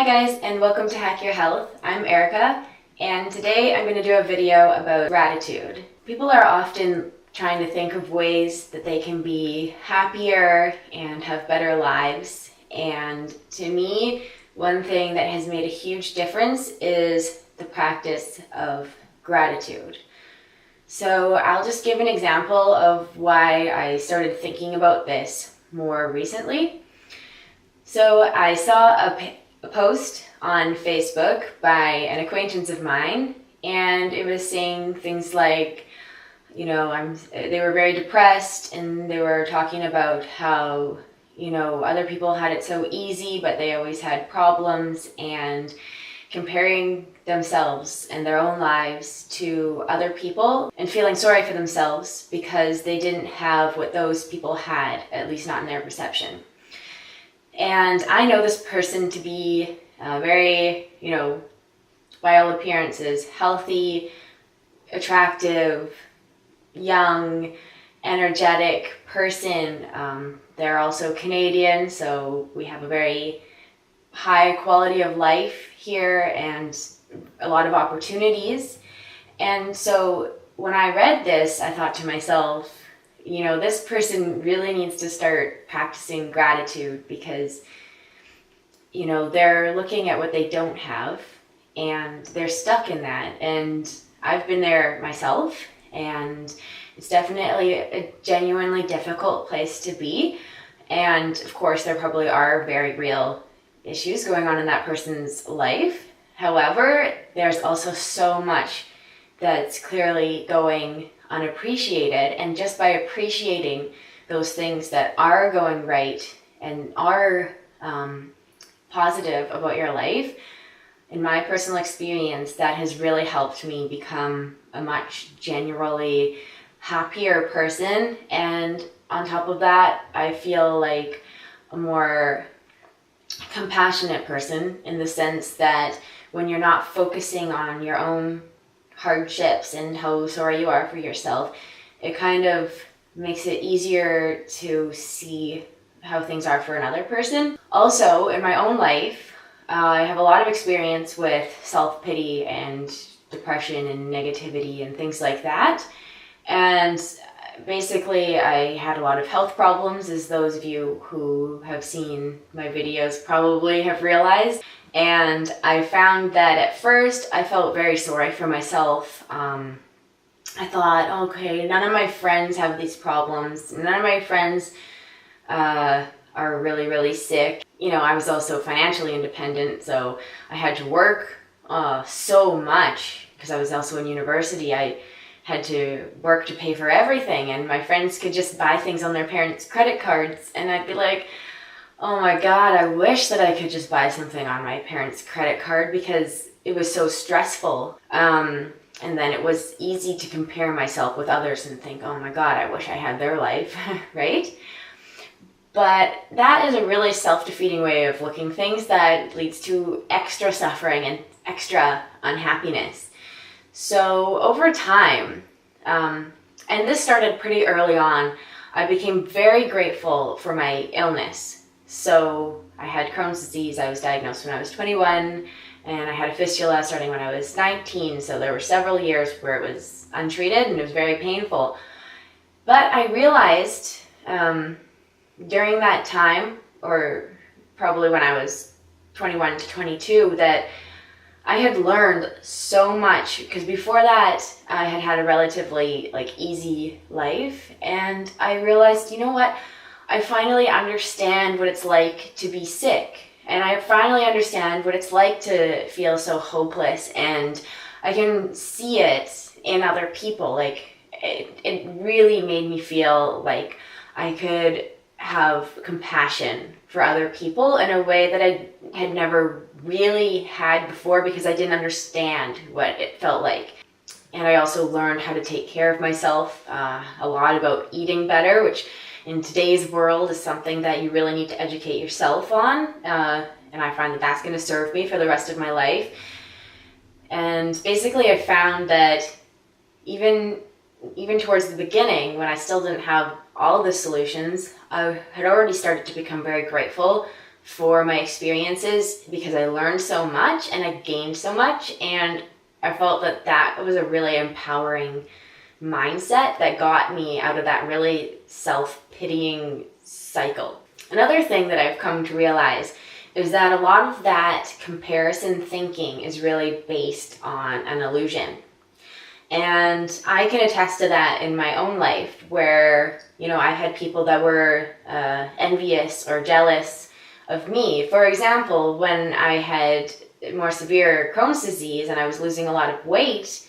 Hi guys, and welcome to Hack Your Health. I'm Erica, and today I'm going to do a video about gratitude. People are often trying to think of ways that they can be happier and have better lives. And to me, one thing that has made a huge difference is the practice of gratitude. So I'll just give an example of why I started thinking about this more recently. So I saw a post on Facebook by an acquaintance of mine, and it was saying things like, they were very depressed, and they were talking about how, other people had it so easy, but they always had problems, and comparing themselves and their own lives to other people and feeling sorry for themselves because they didn't have what those people had, at least not in their perception. And I know this person to be very, by all appearances, healthy, attractive, young, energetic person. They're also Canadian, so we have a very high quality of life here and a lot of opportunities. And so when I read this, I thought to myself, this person really needs to start practicing gratitude because, they're looking at what they don't have and they're stuck in that. And I've been there myself, and it's definitely a genuinely difficult place to be. And of course, there probably are very real issues going on in that person's life. However, there's also so much that's clearly going unappreciated, and just by appreciating those things that are going right and are positive about your life, in my personal experience, that has really helped me become a much genuinely happier person. And on top of that, I feel like a more compassionate person, in the sense that when you're not focusing on your own hardships and how sorry you are for yourself, it kind of makes it easier to see how things are for another person. Also, in my own life, I have a lot of experience with self-pity and depression and negativity and things like that. And basically, I had a lot of health problems, as those of you who have seen my videos probably have realized. And I found that at first I felt very sorry for myself. I thought, okay, none of my friends have these problems. None of my friends are really, really sick. I was also financially independent, so I had to work so much because I was also in university. I had to work to pay for everything, and my friends could just buy things on their parents' credit cards, and I'd be like, oh my God, I wish that I could just buy something on my parents' credit card, because it was so stressful. And then it was easy to compare myself with others and think, oh my God, I wish I had their life, right? But that is a really self-defeating way of looking things that leads to extra suffering and extra unhappiness. So over time, and this started pretty early on, I became very grateful for my illness. So I had Crohn's disease. I was diagnosed when I was 21, and I had a fistula starting when I was 19. So there were several years where it was untreated and it was very painful. But I realized during that time, or probably when I was 21 to 22, that I had learned so much, because before that I had had a relatively easy life, and I realized, you know what? I finally understand what it's like to be sick, and I finally understand what it's like to feel so hopeless, and I can see it in other people. It really made me feel like I could have compassion for other people in a way that I had never really had before, because I didn't understand what it felt like. And I also learned how to take care of myself, a lot about eating better, which in today's world is something that you really need to educate yourself on. And I find that that's going to serve me for the rest of my life. And basically I found that even towards the beginning, when I still didn't have all the solutions, I had already started to become very grateful for my experiences because I learned so much and I gained so much, and I felt that that was a really empowering mindset that got me out of that really self-pitying cycle. Another thing that I've come to realize is that a lot of that comparison thinking is really based on an illusion. And I can attest to that in my own life where, I had people that were envious or jealous of me. For example, when I had more severe Crohn's disease and I was losing a lot of weight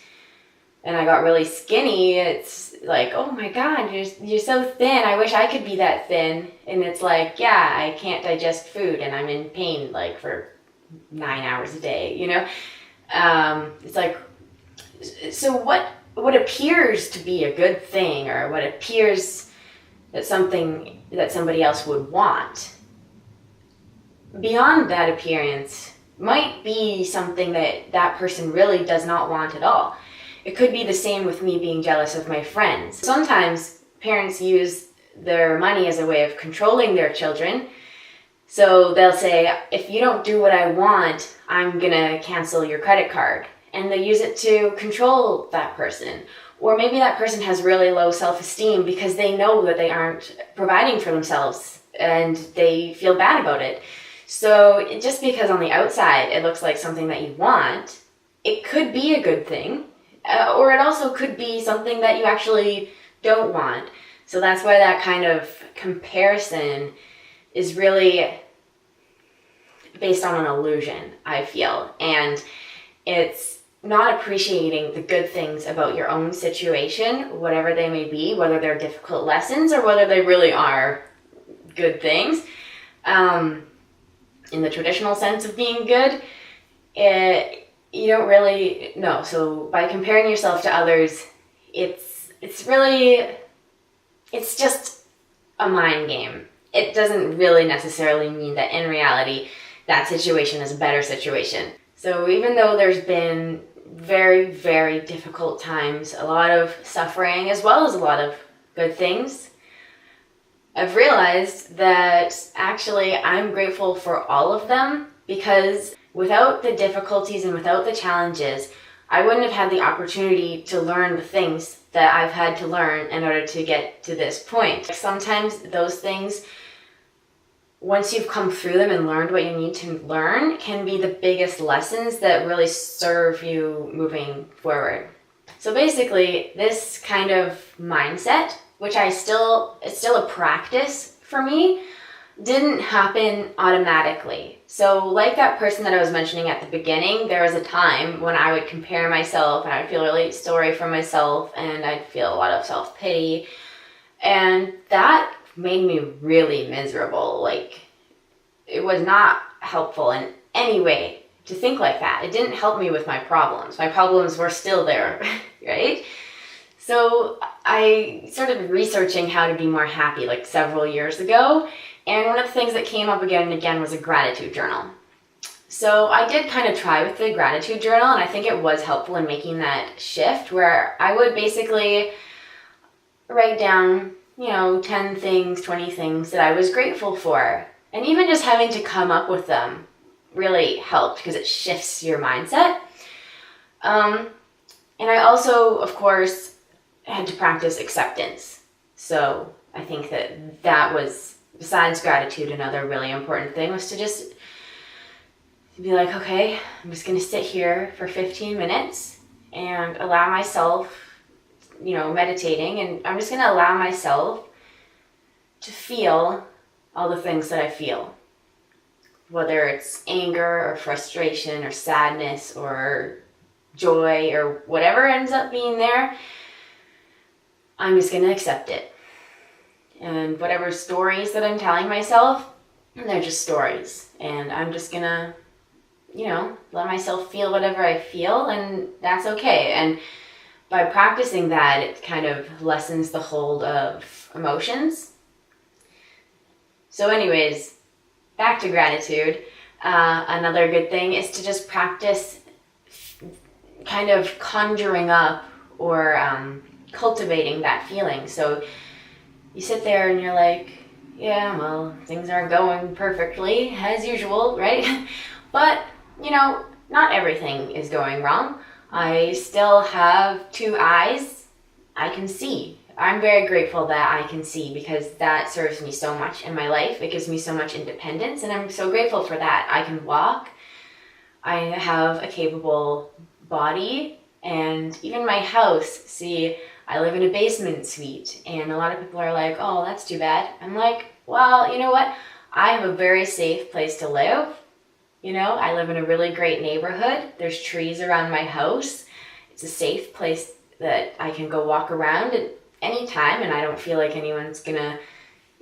and I got really skinny, it's like, oh my God, you're so thin. I wish I could be that thin. And it's like, yeah, I can't digest food and I'm in pain like for 9 hours a day, It's like, so what appears to be a good thing, or what appears that something that somebody else would want, beyond that appearance might be something that person really does not want at all. It could be the same with me being jealous of my friends. Sometimes parents use their money as a way of controlling their children. So they'll say, if you don't do what I want, I'm gonna cancel your credit card. And they use it to control that person. Or maybe that person has really low self-esteem because they know that they aren't providing for themselves and they feel bad about it. So just because on the outside it looks like something that you want, it could be a good thing. Or it also could be something that you actually don't want. So that's why that kind of comparison is really based on an illusion, I feel. And it's not appreciating the good things about your own situation, whatever they may be, whether they're difficult lessons or whether they really are good things. In the traditional sense of being good, you don't really know. So by comparing yourself to others, it's just a mind game. It doesn't really necessarily mean that in reality that situation is a better situation. So even though there's been very, very difficult times, a lot of suffering as well as a lot of good things, I've realized that actually I'm grateful for all of them, because without the difficulties and without the challenges, I wouldn't have had the opportunity to learn the things that I've had to learn in order to get to this point. Sometimes those things, once you've come through them and learned what you need to learn, can be the biggest lessons that really serve you moving forward. So basically, this kind of mindset, which it's still a practice for me, didn't happen automatically. So like that person that I was mentioning at the beginning, there was a time when I would compare myself and I'd feel really sorry for myself and I'd feel a lot of self-pity. And that made me really miserable. Like, it was not helpful in any way to think like that. It didn't help me with my problems. My problems were still there, right? So I started researching how to be more happy like several years ago. And one of the things that came up again and again was a gratitude journal. So I did kind of try with the gratitude journal, and I think it was helpful in making that shift where I would basically write down, 10 things, 20 things that I was grateful for. And even just having to come up with them really helped because it shifts your mindset. And I also, of course, had to practice acceptance. So I think that was, besides gratitude, another really important thing was to just be like, okay, I'm just going to sit here for 15 minutes and allow myself, meditating, and I'm just going to allow myself to feel all the things that I feel. Whether it's anger or frustration or sadness or joy or whatever ends up being there, I'm just going to accept it. And whatever stories that I'm telling myself, they're just stories. And I'm just going to, let myself feel whatever I feel, and that's okay. And by practicing that, it kind of lessens the hold of emotions. So anyways, back to gratitude. Another good thing is to just practice kind of conjuring up or cultivating that feeling. So you sit there and you're like, yeah, well, things aren't going perfectly as usual, right? But, not everything is going wrong. I still have two eyes. I can see. I'm very grateful that I can see because that serves me so much in my life. It gives me so much independence, and I'm so grateful for that. I can walk. I have a capable body, and even my house. See, I live in a basement suite, and a lot of people are like, oh, that's too bad. I'm like, well, you know what? I have a very safe place to live. I live in a really great neighborhood. There's trees around my house. It's a safe place that I can go walk around at any time, and I don't feel like anyone's gonna,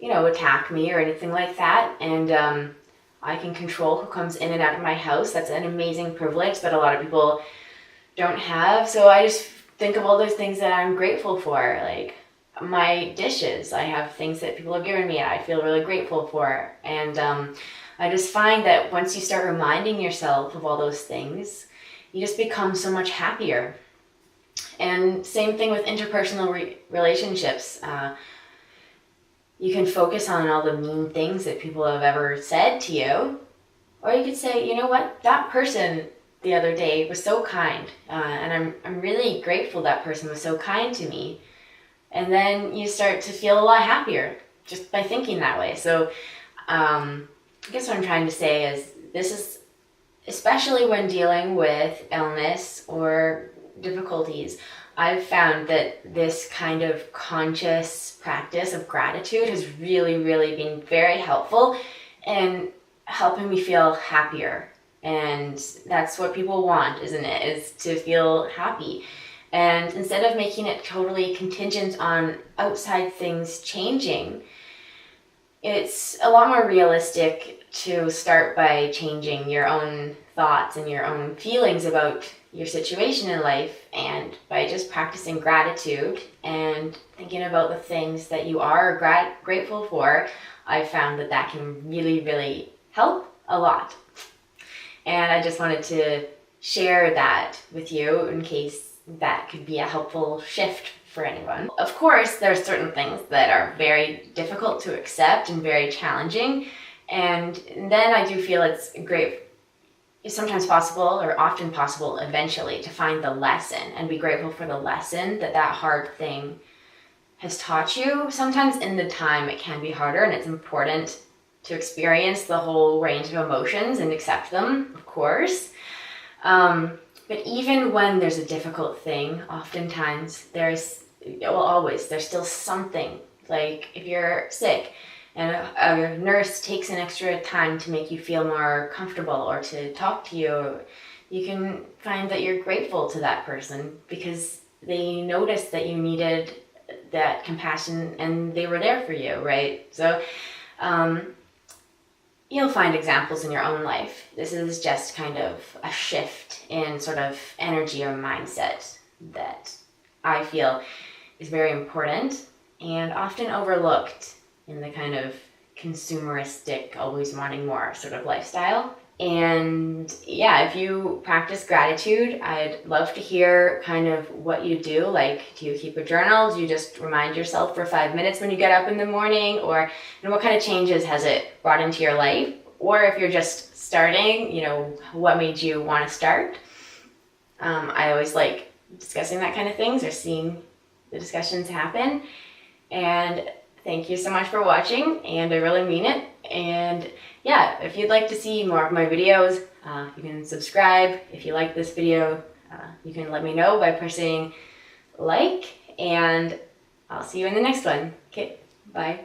attack me or anything like that. And I can control who comes in and out of my house. That's an amazing privilege that a lot of people don't have. So I just think of all those things that I'm grateful for, like my dishes. I have things that people have given me I feel really grateful for. And I just find that once you start reminding yourself of all those things, you just become so much happier. And same thing with interpersonal relationships. You can focus on all the mean things that people have ever said to you, or you could say, you know what, that person the other day was so kind, and I'm really grateful that person was so kind to me. And then you start to feel a lot happier just by thinking that way. So I guess what I'm trying to say is this is especially when dealing with illness or difficulties. I've found that this kind of conscious practice of gratitude has really, really been very helpful in helping me feel happier. And that's what people want, isn't it? Is to feel happy. And instead of making it totally contingent on outside things changing, it's a lot more realistic to start by changing your own thoughts and your own feelings about your situation in life, and by just practicing gratitude and thinking about the things that you are grateful for. I've found that can really, really help a lot. And I just wanted to share that with you in case that could be a helpful shift for anyone. Of course, there are certain things that are very difficult to accept and very challenging. And then I do feel it's sometimes possible, or often possible eventually, to find the lesson and be grateful for the lesson that hard thing has taught you. Sometimes in the time it can be harder, and it's important to experience the whole range of emotions and accept them, of course. But even when there's a difficult thing, oftentimes there's still something. Like if you're sick and a nurse takes an extra time to make you feel more comfortable or to talk to you, you can find that you're grateful to that person because they noticed that you needed that compassion and they were there for you, right? So you'll find examples in your own life. This is just kind of a shift in sort of energy or mindset that I feel is very important and often overlooked in the kind of consumeristic, always wanting more sort of lifestyle. And yeah, if you practice gratitude, I'd love to hear kind of what you do. Like, do you keep a journal? Do you just remind yourself for 5 minutes when you get up in the morning? Or what kind of changes has it brought into your life? Or if you're just starting, what made you want to start? I always like discussing that kind of things or seeing the discussions happen. And thank you so much for watching, and I really mean it. And yeah, if you'd like to see more of my videos, you can subscribe. If you like this video, you can let me know by pressing like, and I'll see you in the next one. Okay, bye.